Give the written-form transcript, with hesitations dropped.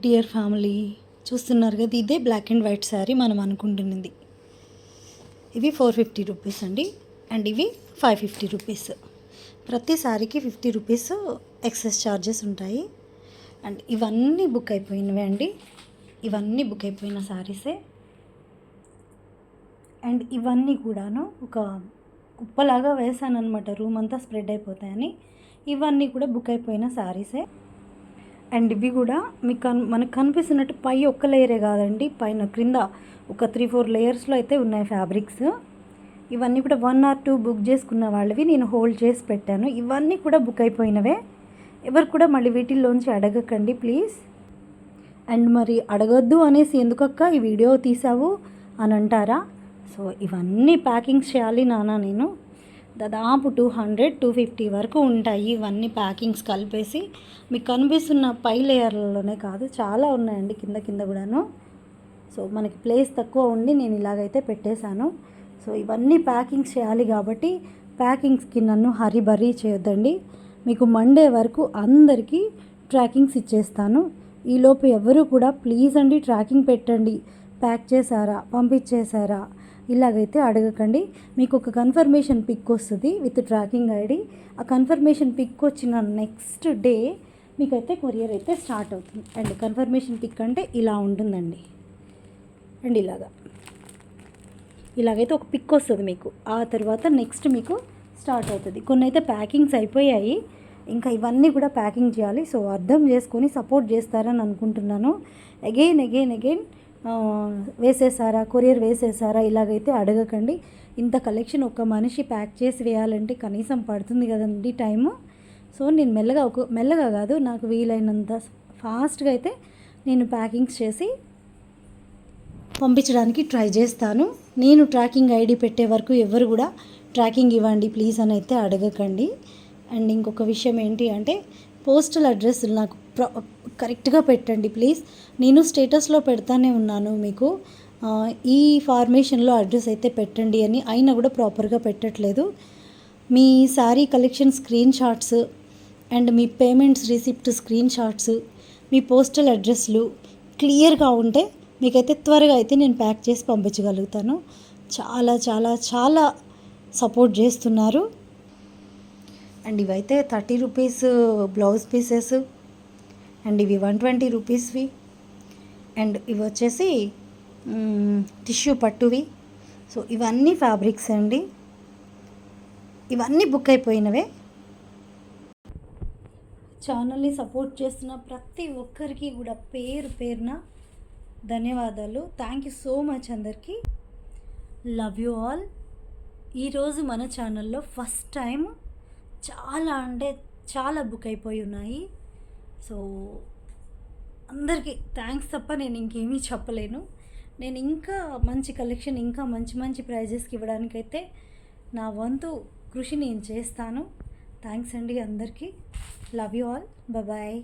Dear family, చూస్తున్నారు కదా, ఇదే బ్లాక్ అండ్ వైట్ శారీ మనం అనుకుంటున్నది. ఇవి 450 రూపీస్ అండి, అండ్ ఇవి 550 రూపీస్. ప్రతి శారీకి 50 రూపీస్ ఎక్సెస్ ఛార్జెస్ ఉంటాయి. అండ్ ఇవన్నీ బుక్ అయిపోయినవే అండి, ఇవన్నీ బుక్ అయిపోయిన శారీసే. అండ్ ఇవన్నీ కూడాను ఒక కుప్పలాగా వేసాను అనమాట, రూమ్ అంతా స్ప్రెడ్ అయిపోతాయని. ఇవన్నీ కూడా బుక్ అయిపోయిన శారీసే. అండ్ ఇవి కూడా మీకు మనకు కనిపిస్తున్నట్టు పై ఒక్క లేయరే కాదండి, పైన క్రింద ఒక 3-4 లేయర్స్లో అయితే ఉన్నాయి ఫ్యాబ్రిక్స్. ఇవన్నీ కూడా 1 or 2 బుక్ చేసుకున్న వాళ్ళవి నేను హోల్డ్ చేసి పెట్టాను. ఇవన్నీ కూడా బుక్ అయిపోయినవే. ఎవరు కూడా మళ్ళీ వీటిల్లోంచి అడగకండి ప్లీజ్. అండ్ మరి అడగొద్దు అనేసి ఎందుకక్క ఈ వీడియో తీసావు అని అంటారా? సో ఇవన్నీ ప్యాకింగ్స్ చేయాలి నాన్న. నేను దాదాపు 200-250 వరకు ఉంటాయి ఇవన్నీ ప్యాకింగ్స్ కలిపేసి. మీకు కనిపిస్తున్న పై లేయర్లలోనే కాదు, చాలా ఉన్నాయండి కింద కింద కూడాను. సో మనకి ప్లేస్ తక్కువ ఉండి నేను ఇలాగైతే పెట్టేశాను. సో ఇవన్నీ ప్యాకింగ్స్ చేయాలి కాబట్టి ప్యాకింగ్స్కి నన్ను హరిబరీ చేయొద్దండి. మీకు మండే వరకు అందరికీ ట్రాకింగ్స్ ఇచ్చేస్తాను. ఈలోపు ఎవరు కూడా ప్లీజ్ అండి ట్రాకింగ్ పెట్టండి, ప్యాక్ చేశారా, పంపించేశారా, ఇలాగైతే అడగకండి. మీకు ఒక కన్ఫర్మేషన్ పిక్ వస్తుంది విత్ ట్రాకింగ్ ఐడి. ఆ కన్ఫర్మేషన్ పిక్ వచ్చిన నెక్స్ట్ డే మీకైతే కొరియర్ అయితే స్టార్ట్ అవుతుంది. అండ్ కన్ఫర్మేషన్ పిక్ అంటే ఇలా ఉంటుందండి. అండ్ ఇలాగైతే ఒక పిక్ వస్తుంది మీకు. ఆ తర్వాత నెక్స్ట్ మీకు స్టార్ట్ అవుతుంది. కొన్ని అయితే ప్యాకింగ్స్ అయిపోయాయి, ఇంకా ఇవన్నీ కూడా ప్యాకింగ్ చేయాలి. సో అర్థం చేసుకొని సపోర్ట్ చేస్తారని అనుకుంటున్నాను. అగైన్ వేసేసారా, కొరియర్ వేసేసారా, ఇలాగైతే అడగకండి. ఇంత కలెక్షన్ ఒక మనిషి ప్యాక్ చేసి వేయాలంటే కనీసం పడుతుంది కదండి టైము. సో నేను మెల్లగా కాదు, నాకు వీలైనంత ఫాస్ట్గా అయితే నేను ప్యాకింగ్స్ చేసి పంపించడానికి ట్రై చేస్తాను. నేను ట్రాకింగ్ ఐడి పెట్టే వరకు ఎవరు కూడా ట్రాకింగ్ ఇవ్వండి ప్లీజ్ అని అయితే అడగకండి. అండ్ ఇంకొక విషయం ఏంటి అంటే, పోస్టల్ అడ్రస్ నాకు కరెక్ట్గా పెట్టండి ప్లీజ్. నేను స్టేటస్లో పెడతానే ఉన్నాను మీకు, ఈ ఫార్మేషన్లో అడ్రస్ అయితే పెట్టండి అని, అయినా కూడా ప్రాపర్గా పెట్టట్లేదు. మీ sari collection screen shots and మీ పేమెంట్స్ రిసిప్ట్ స్క్రీన్ షాట్స్, మీ పోస్టల్ అడ్రస్లు క్లియర్గా ఉంటే మీకైతే త్వరగా అయితే నేను ప్యాక్ చేసి పంపించగలుగుతాను. చాలా చాలా చాలా సపోర్ట్ చేస్తున్నారు. అండ్ ఇవైతే 30 రూపీస్ బ్లౌజ్ పీసెస్, అండ్ ఇవి 120 రూపీస్వి, అండ్ ఇవి వచ్చేసి టిష్యూ పట్టువి. సో ఇవన్నీ ఫ్యాబ్రిక్స్ అండి, ఇవన్నీ బుక్ అయిపోయినవే. ఛానల్ని సపోర్ట్ చేస్తున్న ప్రతి ఒక్కరికి కూడా పేరు పేరున ధన్యవాదాలు. థ్యాంక్ యూ సో మచ్ అందరికీ. Love you all. ఈరోజు మన ఛానల్లో ఫస్ట్ టైం చాలా అంటే చాలా బుక్ అయిపోయి ఉన్నాయి. సో అందరికీ థ్యాంక్స్ తప్ప నేను ఇంకేమీ చెప్పలేను. నేను ఇంకా మంచి కలెక్షన్, ఇంకా మంచి మంచి ప్రైజెస్కి ఇవ్వడానికైతే నా వంతు కృషి నేను చేస్తాను. థ్యాంక్స్ అండి అందరికీ. Love you all. బాయ్.